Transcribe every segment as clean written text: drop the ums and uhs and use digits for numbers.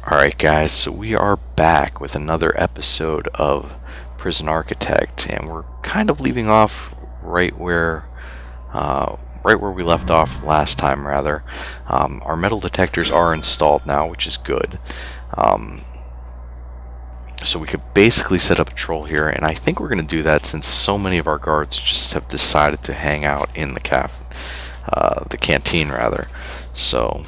Alright, guys, so we are back with another episode of Prison Architect, and we're kind of leaving off right where we left off last time, rather. Our metal detectors are installed now, which is good. Um, so we could basically set up a patrol here, and I think we're going to do that since so many of our guards just have decided to hang out in the canteen, rather. So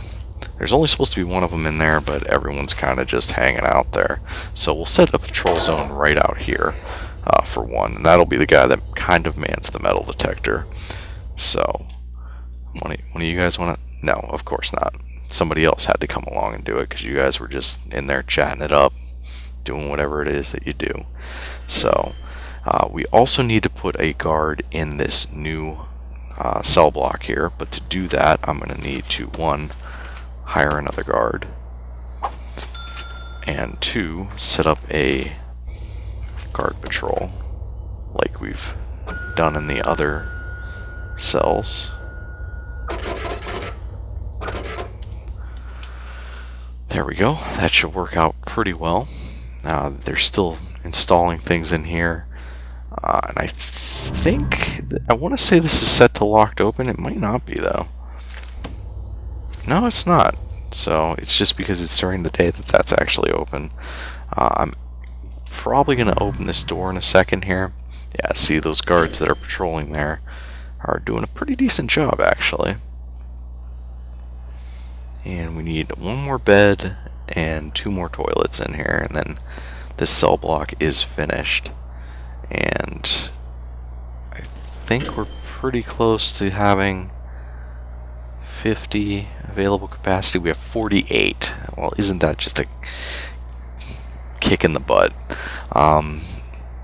there's only supposed to be one of them in there, but everyone's kind of just hanging out there. So we'll set a patrol zone right out here for one, and that'll be the guy that kind of mans the metal detector. So, one of you guys want to? No, of course not. Somebody else had to come along and do it because you guys were just in there chatting it up, doing whatever it is that you do. So, we also need to put a guard in this new cell block here, but to do that, I'm going to need to, one, hire another guard, and two, set up a guard patrol like we've done in the other cells. There we go. That should work out pretty well. Now they're still installing things in here, and I want to say this is set to locked open. It might not be though. No, it's not. So it's just because it's during the day that that's actually open. I'm probably going to open this door in a second here. Yeah, see, those guards that are patrolling there are doing a pretty decent job, actually. And we need one more bed and two more toilets in here, and then this cell block is finished. And I think we're pretty close to having 50 available capacity. We have 48. Well, isn't that just a kick in the butt?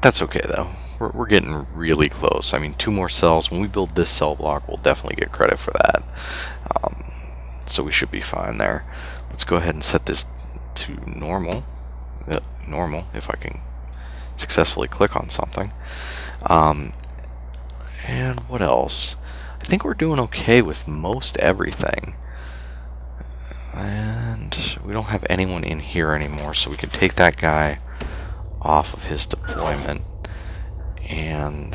That's okay though. We're getting really close. I mean, two more cells. When we build this cell block, we'll definitely get credit for that. So we should be fine there. Let's go ahead and set this to normal. Normal, if I can successfully click on something. And what else? I think we're doing okay with most everything. And we don't have anyone in here anymore, so we can take that guy off of his deployment. And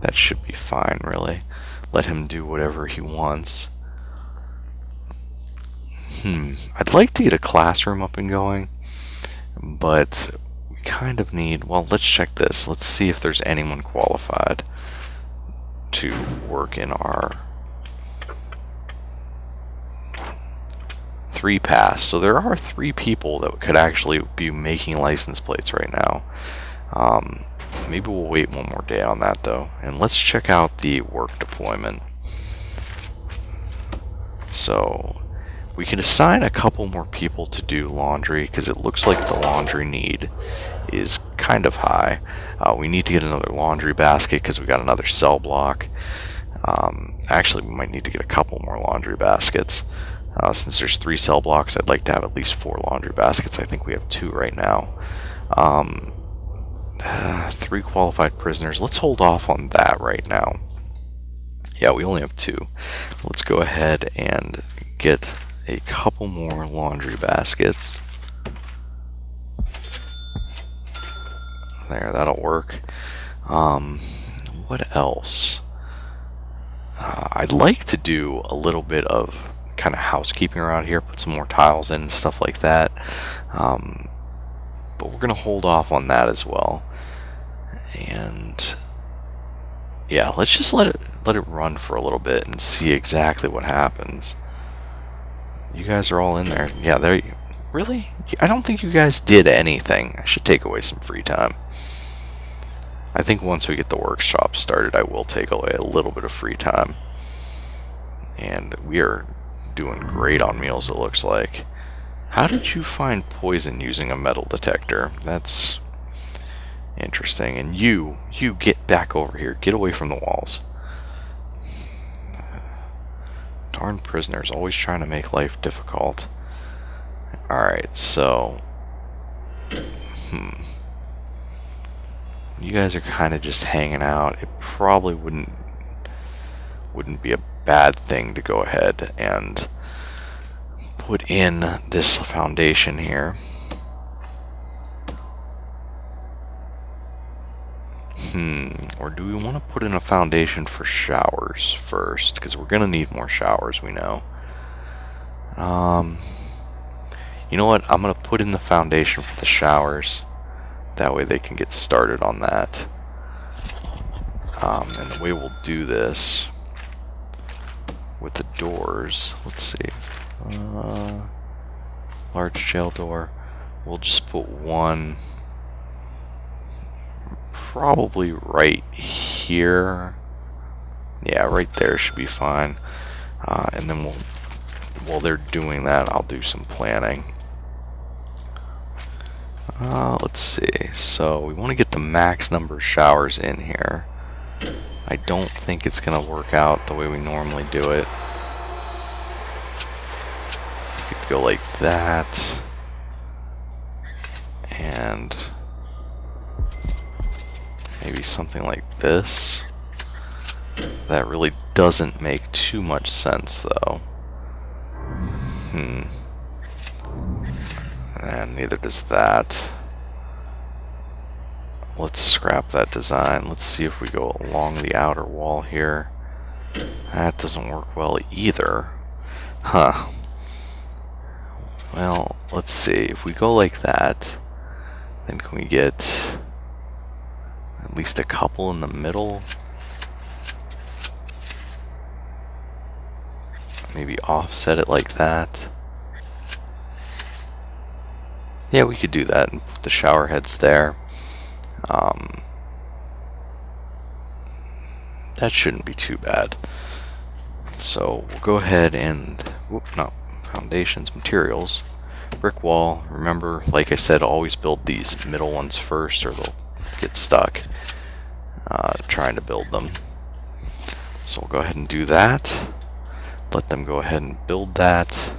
that should be fine, really. Let him do whatever he wants. I'd like to get a classroom up and going, but we kind of need, well, let's check this. Let's see if there's anyone qualified to work in our 3-pass. So there are 3 people that could actually be making license plates right now. Maybe we'll wait one more day on that though, and let's check out the work deployment. So we can assign a couple more people to do laundry because it looks like the laundry need is kind of high. We need to get another laundry basket because we got another cell block. Actually, we might need to get a couple more laundry baskets. Since there's 3 cell blocks, I'd like to have at least 4 laundry baskets. I think we have 2 right now. 3 qualified prisoners. Let's hold off on that right now. Yeah, we only have 2. Let's go ahead and get a couple more laundry baskets. There, that'll work. What else? I'd like to do a little bit of kind of housekeeping around here, put some more tiles in and stuff like that. But we're going to hold off on that as well. And yeah, let's just let it run for a little bit and see exactly what happens. You guys are all in there. Yeah, there. Really? I don't think you guys did anything. I should take away some free time. I think once we get the workshop started, I will take away a little bit of free time. And we are doing great on meals, it looks like. How did you find poison using a metal detector? That's interesting. And you get back over here. Get away from the walls. Darn prisoners, always trying to make life difficult. Alright, so you guys are kind of just hanging out. It probably wouldn't be a bad thing to go ahead and put in this foundation here. Or do we want to put in a foundation for showers first? Because we're going to need more showers, we know. You know what? I'm going to put in the foundation for the showers. That way they can get started on that. And the way we'll do this with the doors, let's see. Large jail door. We'll just put one probably right here. Yeah, right there should be fine. And then while they're doing that, I'll do some planning. Let's see. So we want to get the max number of showers in here. I don't think it's going to work out the way we normally do it. You could go like that. And maybe something like this. That really doesn't make too much sense, though. And neither does that. Let's scrap that design. Let's see if we go along the outer wall here. That doesn't work well either. Huh. Well, let's see. If we go like that, then can we get at least a couple in the middle? Maybe offset it like that. Yeah, we could do that and put the shower heads there. That shouldn't be too bad. So we'll go ahead and foundations, materials, brick wall. Remember, like I said, always build these middle ones first or they'll get stuck trying to build them. So we'll go ahead and do that. Let them go ahead and build that.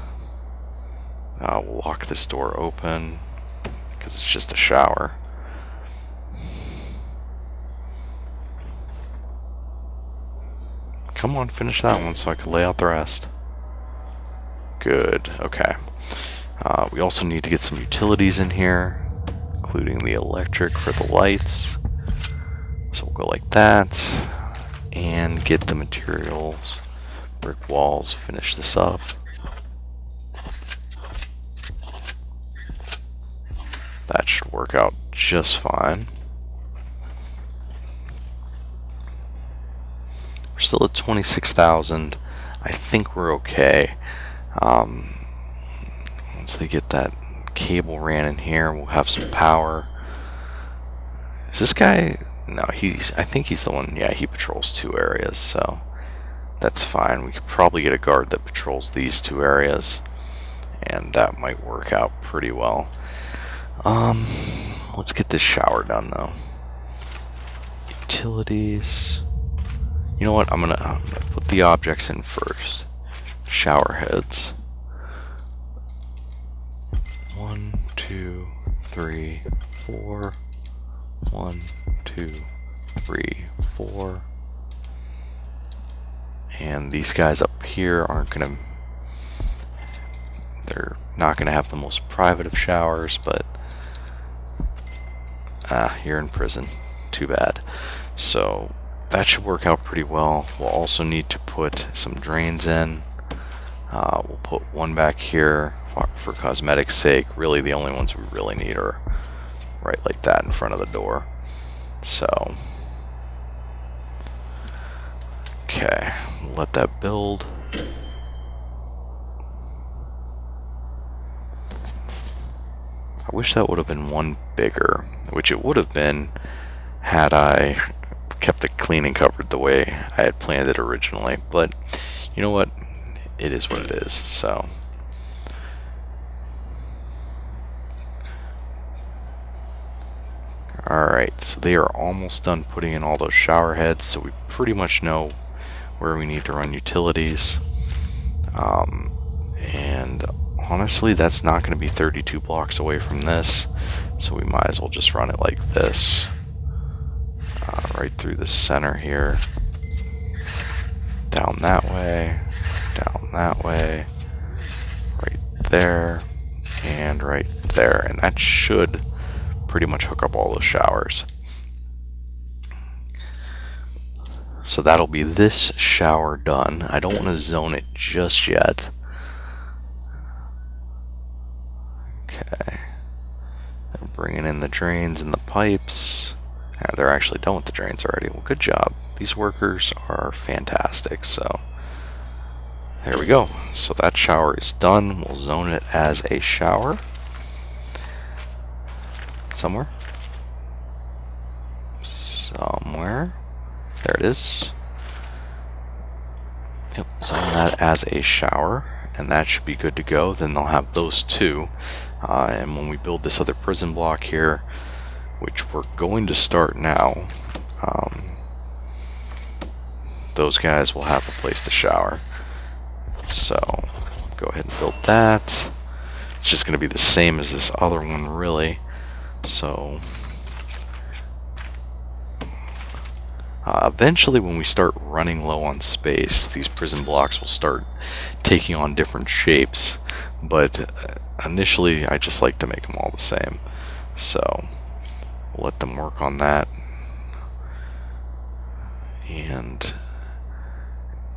We'll lock this door open because it's just a shower. Come on, finish that one so I can lay out the rest. Good, okay. We also need to get some utilities in here, including the electric for the lights. So we'll go like that, and get the materials, brick walls, finish this up. That should work out just fine. We're still at 26,000. I think we're okay. Once they get that cable ran in here, we'll have some power. Is this guy? No, I think he's the one. Yeah, he patrols 2 areas, so that's fine. We could probably get a guard that patrols these 2 areas, and that might work out pretty well. Let's get this shower done though. Utilities. You know what? I'm gonna put the objects in first. Shower heads. 1, 2, 3, 4. 1, 2, 3, 4. And these guys up here they're not gonna have the most private of showers, but you're in prison. Too bad. So that should work out pretty well. We'll also need to put some drains in. We'll put one back here for cosmetic sake. Really, the only ones we really need are right like that in front of the door. So, okay, let that build. I wish that would have been one bigger, which it would have been had I kept the cleaning cupboard the way I had planned it originally. But you know what? It is what it is. So alright, so they are almost done putting in all those shower heads, so we pretty much know where we need to run utilities. And honestly, that's not going to be 32 blocks away from this, so we might as well just run it like this. Right through the center here. Down that way. Down that way. Right there, and right there. And that should pretty much hook up all those showers. So that'll be this shower done. I don't want to zone it just yet. Okay. I'm bringing in the drains and the pipes. They're actually done with the drains already. Well, good job. These workers are fantastic. So there we go. So that shower is done. We'll zone it as a shower. Somewhere. There it is. Yep, zone that as a shower, and that should be good to go. Then they'll have those two. And when we build this other prison block here, which we're going to start now, those guys will have a place to shower. So go ahead and build that. It's just going to be the same as this other one, really. So eventually, when we start running low on space, these prison blocks will start taking on different shapes. But initially, I just like to make them all the same. So we'll let them work on that. And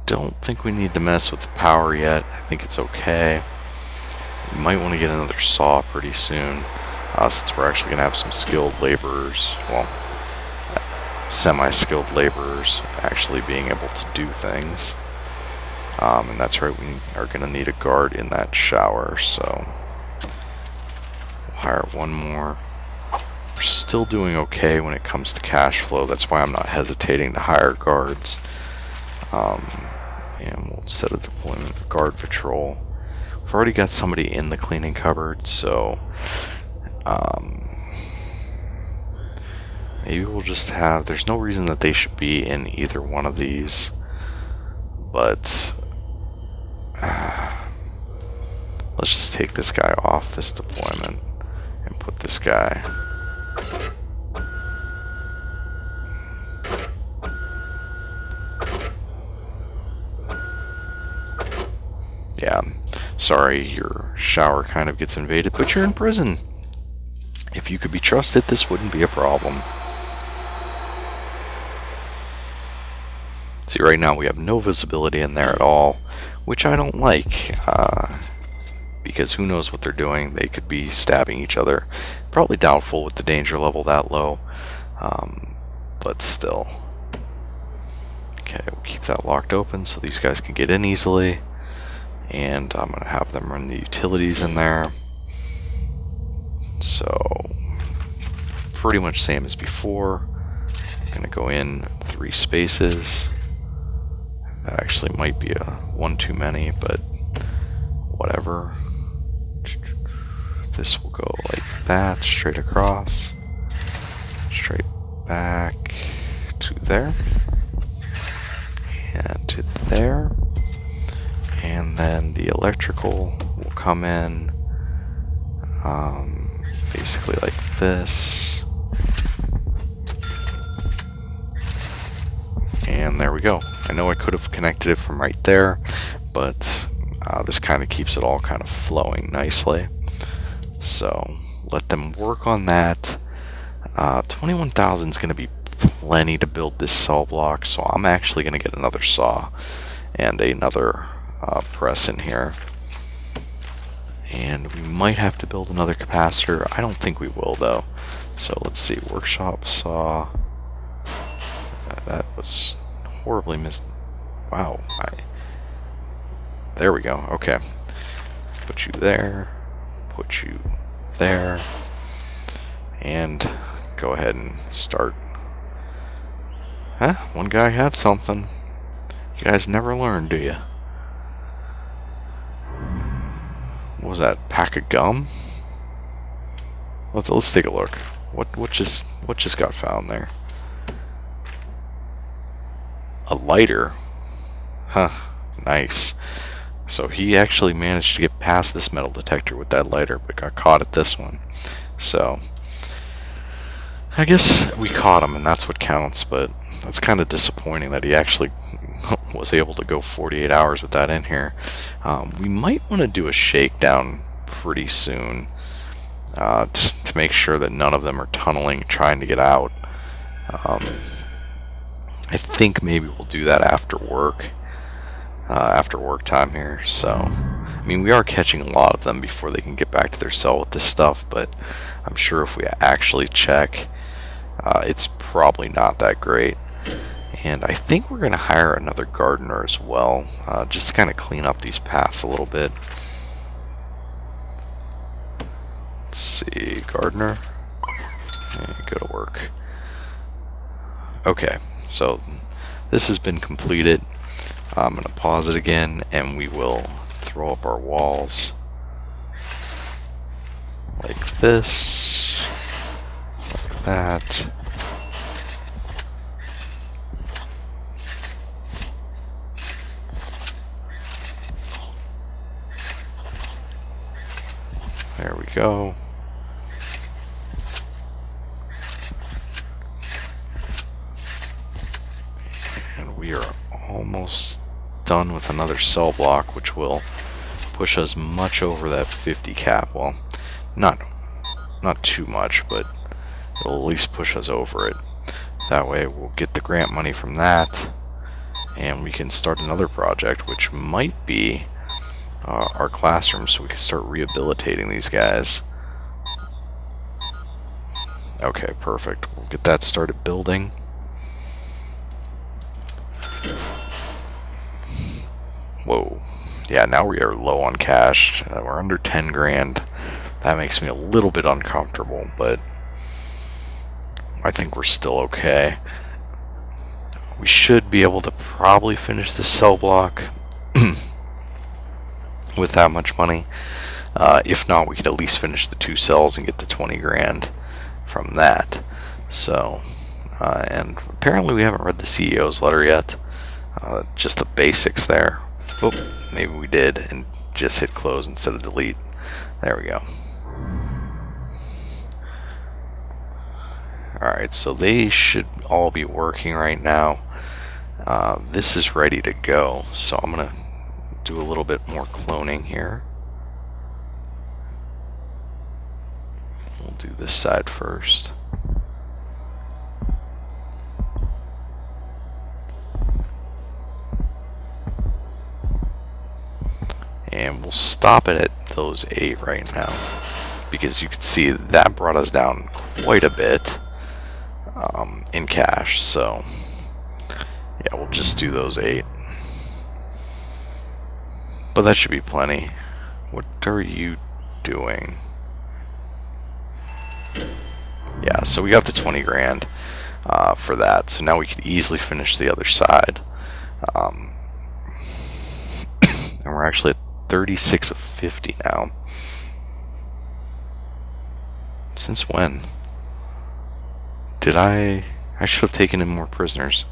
don't think we need to mess with the power yet. I think it's okay. We might want to get another saw pretty soon, since we're actually going to have some skilled laborers, well, semi-skilled laborers actually being able to do things. And that's right, we are going to need a guard in that shower, so we'll hire one more. We're still doing okay when it comes to cash flow. That's why I'm not hesitating to hire guards. And we'll set a deployment guard patrol. We've already got somebody in the cleaning cupboard, so maybe we'll just have, there's no reason that they should be in either one of these, but let's just take this guy off this deployment and put this guy. Yeah, sorry, your shower kind of gets invaded, but you're in prison. If you could be trusted, this wouldn't be a problem. See, right now we have no visibility in there at all, which I don't like, because who knows what they're doing. They could be stabbing each other. Probably doubtful with the danger level that low, but still. Okay, we'll keep that locked open so these guys can get in easily. And I'm going to have them run the utilities in there. So, pretty much same as before. I'm going to go in 3 spaces. That actually might be one too many, but whatever. This will go like that, straight across. Straight back to there. And to there. And then the electrical will come in basically like this. And there we go. I know I could have connected it from right there, but this kind of keeps it all kind of flowing nicely. So let them work on that. 21,000 is going to be plenty to build this cell block, so I'm actually going to get another saw and another press in here, and we might have to build another capacitor. I don't think we will though. So let's see, workshop saw. That was horribly wow. There we go. Okay, put you there, put you there, and go ahead and start. Huh? One guy had something. You guys never learn, do you? What was that? Pack of gum? Let's take a look. What just got found there? A lighter. Huh. Nice. So he actually managed to get past this metal detector with that lighter, but got caught at this one. So I guess we caught him, and that's what counts, but that's kind of disappointing that he actually was able to go 48 hours with that in here. We might want to do a shakedown pretty soon, just to make sure that none of them are tunneling, trying to get out. I think maybe we'll do that after work time here. So, I mean, we are catching a lot of them before they can get back to their cell with this stuff, but I'm sure if we actually check, it's probably not that great. And I think we're going to hire another gardener as well, just to kind of clean up these paths a little bit. Let's see, gardener, go to work. Okay, so this has been completed. I'm going to pause it again, and we will throw up our walls like this, like that. There we go. And we are almost done with another cell block, which will push us much over that 50 cap. Well, not too much, but it'll at least push us over it. That way we'll get the grant money from that, and we can start another project, which might be our classroom, so we can start rehabilitating these guys. Okay, perfect. We'll get that started building. Whoa. Yeah, now we are low on cash. We're under 10 grand. That makes me a little bit uncomfortable, but I think we're still okay. We should be able to probably finish this cell block with that much money. If not, we could at least finish the 2 cells and get the 20 grand from that. So, and apparently we haven't read the CEO's letter yet. Just the basics there. Oh, maybe we did and just hit close instead of delete. There we go. Alright, so they should all be working right now. This is ready to go, so I'm going to do a little bit more cloning here. We'll do this side first. And we'll stop it at those 8 right now, because you can see that brought us down quite a bit in cash. So yeah, we'll just do those 8. But that should be plenty. What are you doing? Yeah, so we got the 20 grand for that. So now we can easily finish the other side. And we're actually at 36 of 50 now. Since when? Did I should have taken in more prisoners.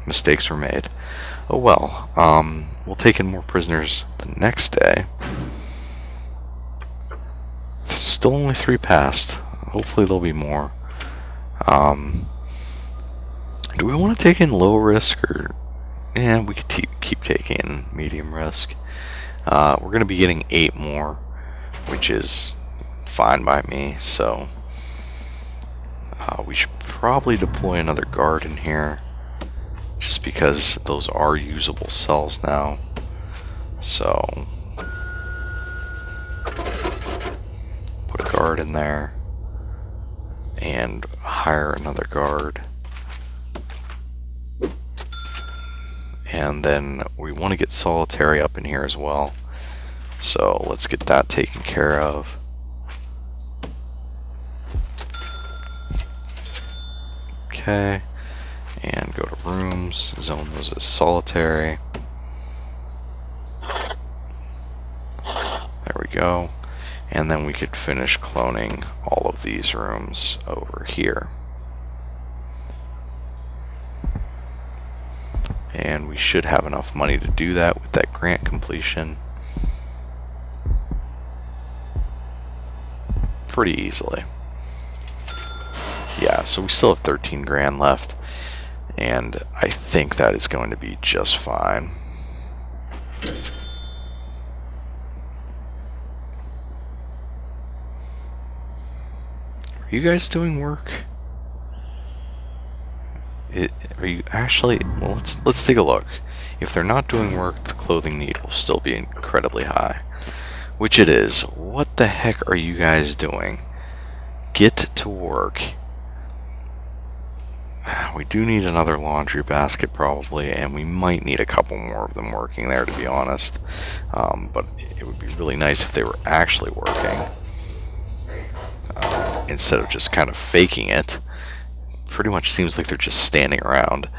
Mistakes were made. Oh well. We'll take in more prisoners the next day. Still only 3 passed. Hopefully there'll be more. Do we want to take in low risk, or yeah, we could keep taking medium risk. We're going to be getting 8 more, which is fine by me. So we should probably deploy another guard in here, just because those are usable cells now. So put a guard in there and hire another guard. And then we want to get solitary up in here as well. So let's get that taken care of. Okay. And go to rooms, zone those as solitary. There we go. And then we could finish cloning all of these rooms over here. And we should have enough money to do that with that grant completion pretty easily. So we still have 13 grand left, and I think that is going to be just fine. Are you guys doing work? Are you actually? Well, let's take a look. If they're not doing work, the clothing need will still be incredibly high, which it is. What the heck are you guys doing? Get to work. We do need another laundry basket probably, and we might need a couple more of them working there, to be honest. But it would be really nice if they were actually working, instead of just kind of faking it. Pretty much seems like they're just standing around.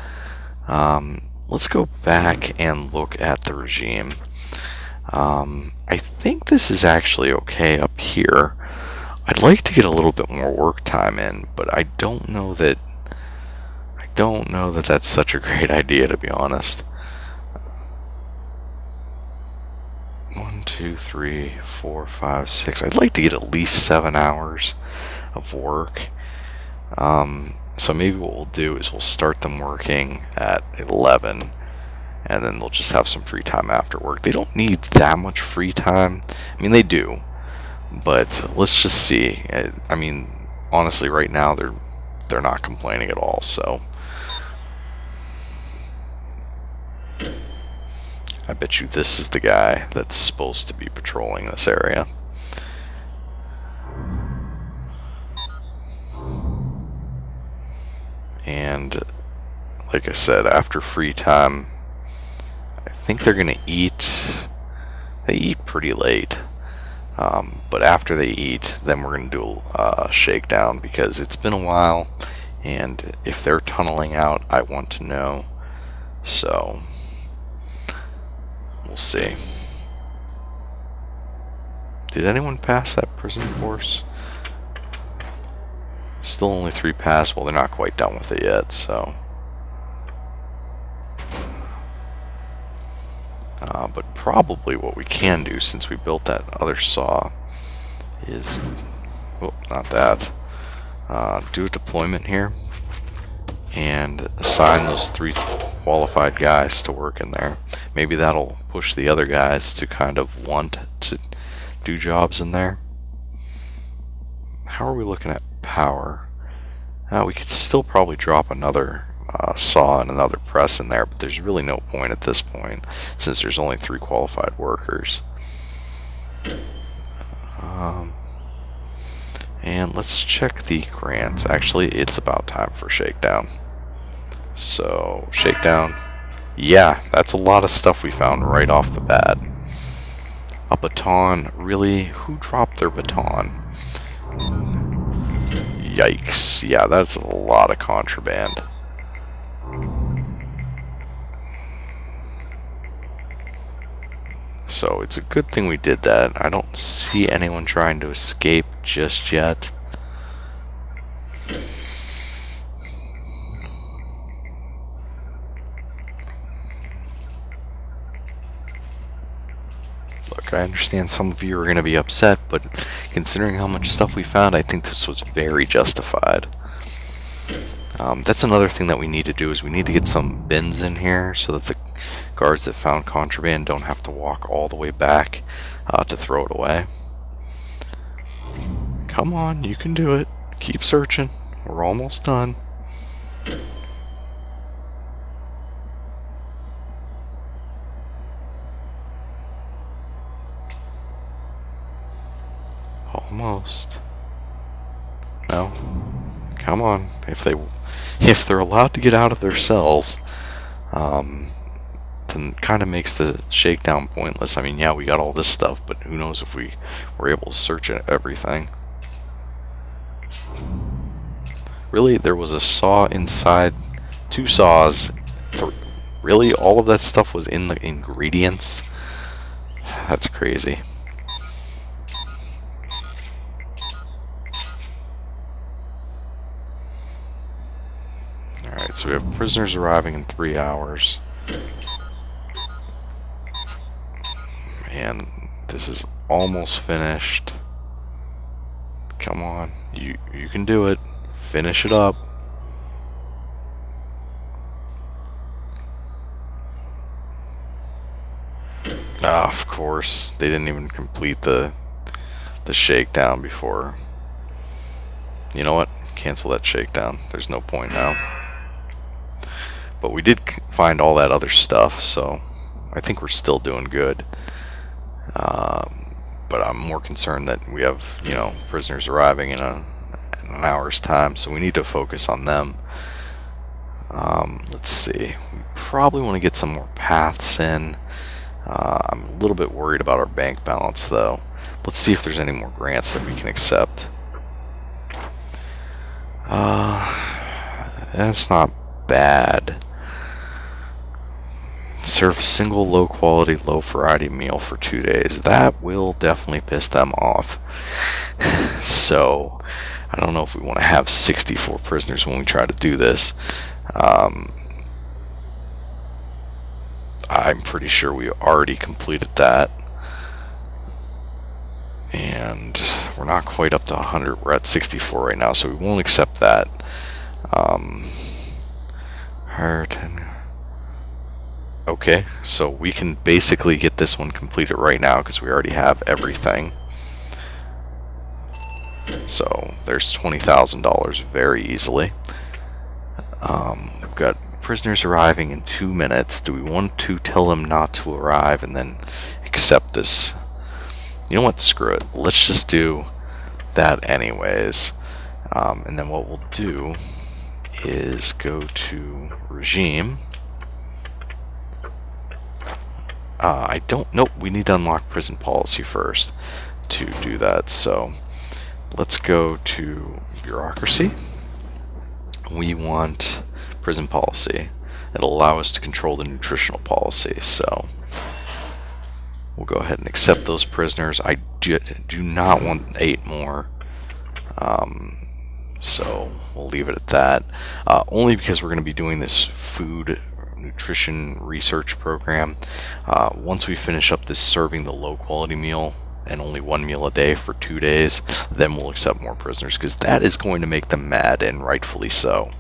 Let's go back and look at the regime. I think this is actually okay up here. I'd like to get a little bit more work time in, but I don't know that that's such a great idea, to be honest. 1, 2, 3, 4, 5, 6. I'd like to get at least 7 hours of work. So maybe what we'll do is we'll start them working at 11, and then they'll just have some free time after work. They don't need that much free time. I mean, they do, but let's just see. I mean, honestly, right now they're not complaining at all. So I bet you this is the guy that's supposed to be patrolling this area. And like I said, after free time, I think they're gonna eat. They eat pretty late, but after they eat, then we're gonna do a shakedown, because it's been a while, and if they're tunneling out, I want to know. So we'll see. Did anyone pass that prison course? Still only 3 passed. Well, they're not quite done with it yet, so. But probably what we can do, since we built that other saw, is, oh, not that. Do a deployment here, and assign those 3 qualified guys to work in there. Maybe that'll push the other guys to kind of want to do jobs in there. How are we looking at power? We could still probably drop another saw and another press in there, but there's really no point at this point, since there's only 3 qualified workers. And let's check the grants. Actually, it's about time for shakedown. So, shakedown. Yeah, that's a lot of stuff we found right off the bat. A baton. Really? Who dropped their baton? Yikes. Yeah, that's a lot of contraband. So it's a good thing we did that. I don't see anyone trying to escape just yet. Look, I understand some of you are going to be upset, but considering how much stuff we found, I think this was very justified. That's another thing that we need to do, is we need to get some bins in here so that the guards that found contraband don't have to walk all the way back to throw it away. Come on, you can do it. Keep searching. We're almost done. Almost. No. Come on. If they're allowed to get out of their cells, then kind of makes the shakedown pointless. I mean, yeah, we got all this stuff, but who knows if we were able to search everything. Really, there was a saw inside, 2 saws. Really, all of that stuff was in the ingredients? That's crazy. Alright, so we have prisoners arriving in 3 hours. And this is almost finished. Come on, you can do it. Finish it up. Ah, of course, they didn't even complete the shakedown before. You know what? Cancel that shakedown. There's no point now. But we did find all that other stuff, so I think we're still doing good. But I'm more concerned that we have, you know, prisoners arriving in an hour's time, so we need to focus on them. Let's see. We probably want to get some more paths in. I'm a little bit worried about our bank balance, though. Let's see if there's any more grants that we can accept. That's not bad. Serve a single low-quality, low-variety meal for 2 days. That will definitely piss them off. So, I don't know if we want to have 64 prisoners when we try to do this. I'm pretty sure we already completed that. And we're not quite up to 100. We're at 64 right now, so we won't accept that. Okay, so we can basically get this one completed right now because we already have everything. So there's $20,000 very easily. We've got prisoners arriving in 2 minutes. Do we want to tell them not to arrive and then accept this? You know what? Screw it. Let's just do that anyways. And then what we'll do is go to regime. I don't know. We need to unlock prison policy first to do that. So let's go to bureaucracy. We want prison policy. It'll allow us to control the nutritional policy. So we'll go ahead and accept those prisoners. I do not want 8 more. So we'll leave it at that. Only because we're going to be doing this food nutrition research program. Once we finish up this serving the low quality meal and only 1 meal a day for 2 days, then we'll accept more prisoners, because that is going to make them mad, and rightfully so.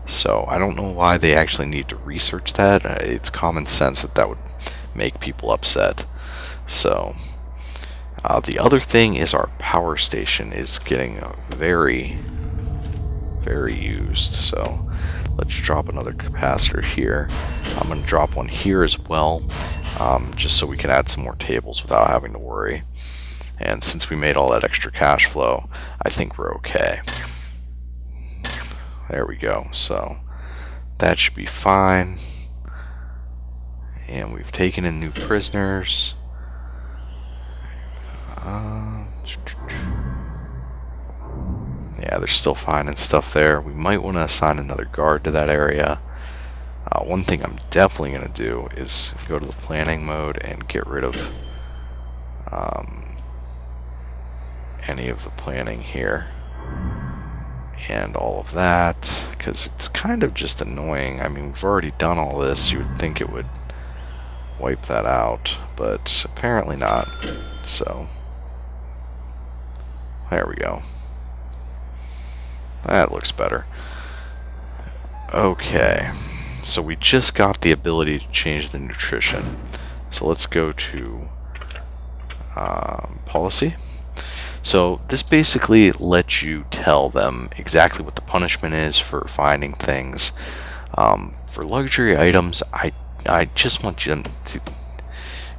So I don't know why they actually need to research that. It's common sense that that would make people upset. So the other thing is our power station is getting very used. So let's drop another capacitor here. I'm going to drop one here as well, just so we can add some more tables without having to worry. And since we made all that extra cash flow, I think we're okay. There we go. So that should be fine. And we've taken in new prisoners. Yeah, they're still finding stuff there. We might want to assign another guard to that area. One thing I'm definitely going to do is go to the planning mode and get rid of any of the planning here and all of that, because it's kind of just annoying. I mean, we've already done all this. You would think it would wipe that out, but apparently not. So there we go. That looks better. Okay, so we just got the ability to change the nutrition. So let's go to policy. So this basically lets you tell them exactly what the punishment is for finding things. For luxury items, I just want you to,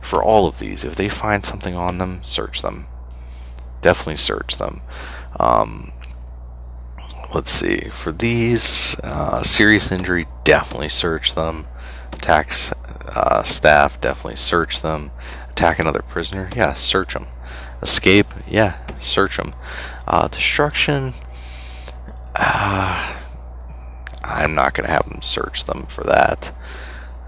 for all of these, if they find something on them, search them. Definitely search them. Let's see, for these, serious injury, definitely search them. Attack staff, definitely search them. Attack another prisoner, yeah, search them. Escape, yeah, search them. Destruction, I'm not going to have them search them for that.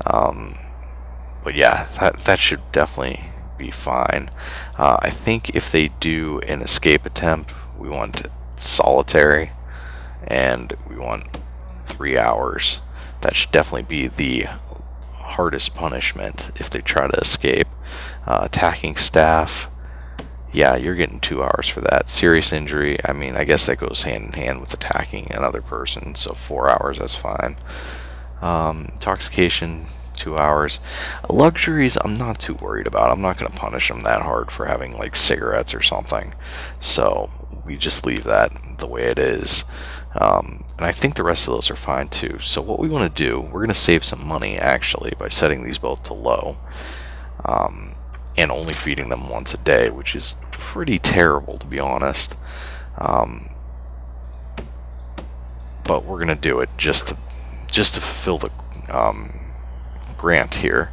But yeah, that should definitely be fine. I think if they do an escape attempt, we want solitary, and we want 3 hours. That should definitely be the hardest punishment if they try to escape. Attacking staff, Yeah, you're getting 2 hours for that. Serious injury, I mean, I guess that goes hand in hand with attacking another person, so 4 hours, that's fine. Intoxication, 2 hours. Luxuries, I'm not too worried about. I'm not going to punish them that hard for having like cigarettes or something. So we just leave that the way it is. And I think the rest of those are fine too. So what we want to do, we're going to save some money actually by setting these both to low. And only feeding them once a day, which is pretty terrible to be honest. But we're going to do it just to fulfill the grant here.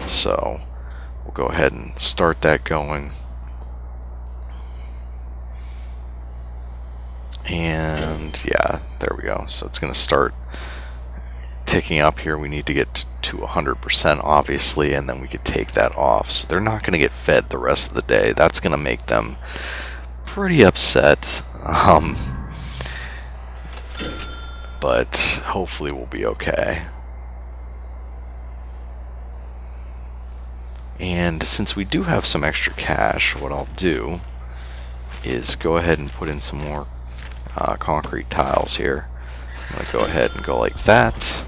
So we'll go ahead and start that going. And yeah, there we go. So it's going to start ticking up here. We need to get to 100% obviously, and then we could take that off. So they're not going to get fed the rest of the day. That's going to make them pretty upset. But hopefully we'll be okay. And since we do have some extra cash, what I'll do is go ahead and put in some more concrete tiles here. I'm going to go ahead and go like that.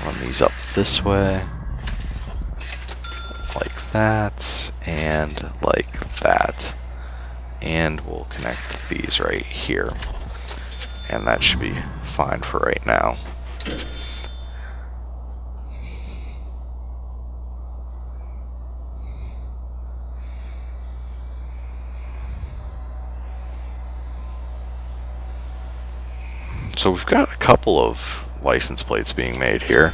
Run these up this way. Like that. And like that. And we'll connect these right here. And that should be fine for right now. So we've got a couple of license plates being made here.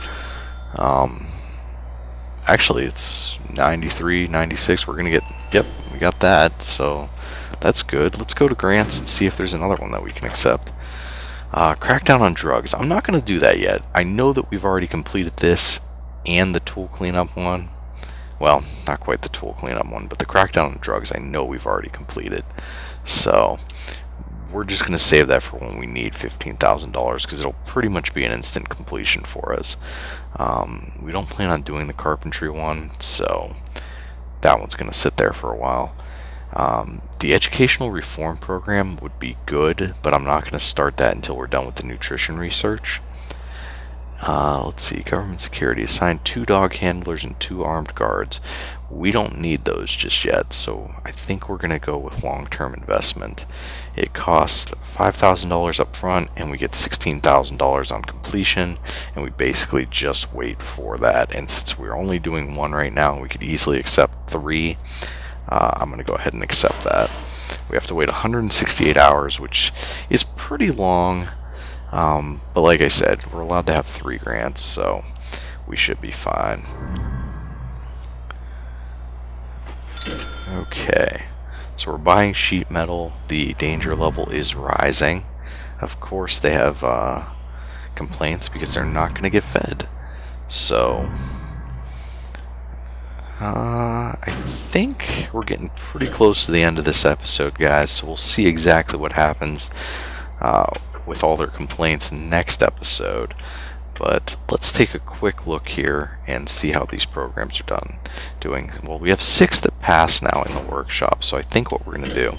Actually, it's 93, 96. We're going to get, yep, we got that. So that's good. Let's go to grants and see if there's another one that we can accept. Crackdown on drugs. I'm not going to do that yet. I know that we've already completed this and the tool cleanup one. Well, not quite the tool cleanup one, but the crackdown on drugs I know we've already completed. So we're just going to save that for when we need $15,000 because it'll pretty much be an instant completion for us. We don't plan on doing the carpentry one, so that one's going to sit there for a while. The educational reform program would be good, but I'm not going to start that until we're done with the nutrition research. Let's see, government security. Assign 2 dog handlers and 2 armed guards. We don't need those just yet, so I think we're going to go with long-term investment. It costs $5,000 up front, and we get $16,000 on completion, and we basically just wait for that. And since we're only doing 1 right now, we could easily accept 3. I'm going to go ahead and accept that. We have to wait 168 hours, which is pretty long. But like I said, we're allowed to have 3 grants, so we should be fine. Okay, so we're buying sheet metal. The danger level is rising. Of course, they have complaints because they're not going to get fed. So I think we're getting pretty close to the end of this episode, guys, so we'll see exactly what happens with all their complaints next episode. But let's take a quick look here and see how these programs are doing. Well, we have 6 that pass now in the workshop, so I think what we're going to do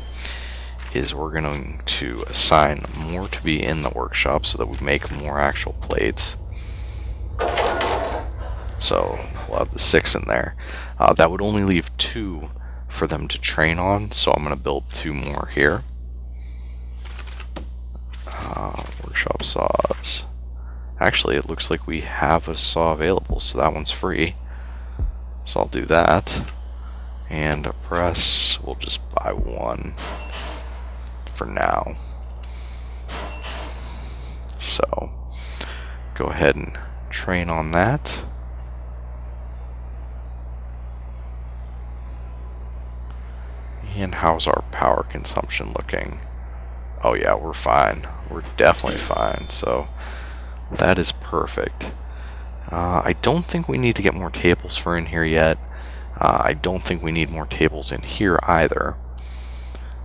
is we're going to assign more to be in the workshop so that we make more actual plates. So we'll have the 6 in there. That would only leave 2 for them to train on, so I'm going to build 2 more here. Workshop saws. Actually, it looks like we have a saw available, so that one's free. So I'll do that. And a press, we'll just buy 1 for now. So go ahead and train on that. And how's our power consumption looking? Oh yeah, we're fine. We're definitely fine. So that is perfect. I don't think we need to get more tables for in here yet. I don't think we need more tables in here either.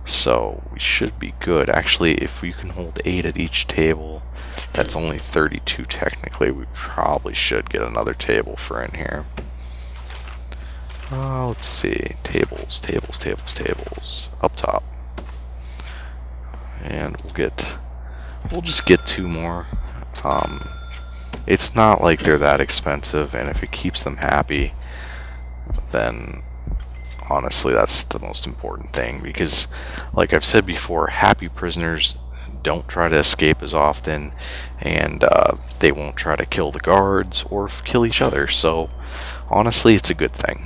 So we should be good. Actually, if we can hold 8 at each table, that's only 32 technically. We probably should get another table for in here. Let's see. Tables, tables, tables, tables. Up top. And we'll just get 2 more. It's not like they're that expensive, and if it keeps them happy, then honestly that's the most important thing, because like I've said before, happy prisoners don't try to escape as often, and they won't try to kill the guards or kill each other, so honestly it's a good thing.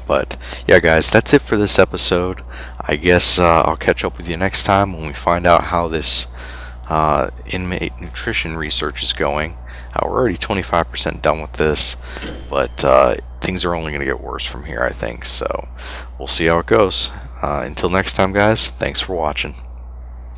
But yeah, guys, that's it for this episode. I guess I'll catch up with you next time when we find out how this inmate nutrition research is going. We're already 25% done with this, but things are only going to get worse from here, I think. So we'll see how it goes. Until next time, guys, thanks for watching.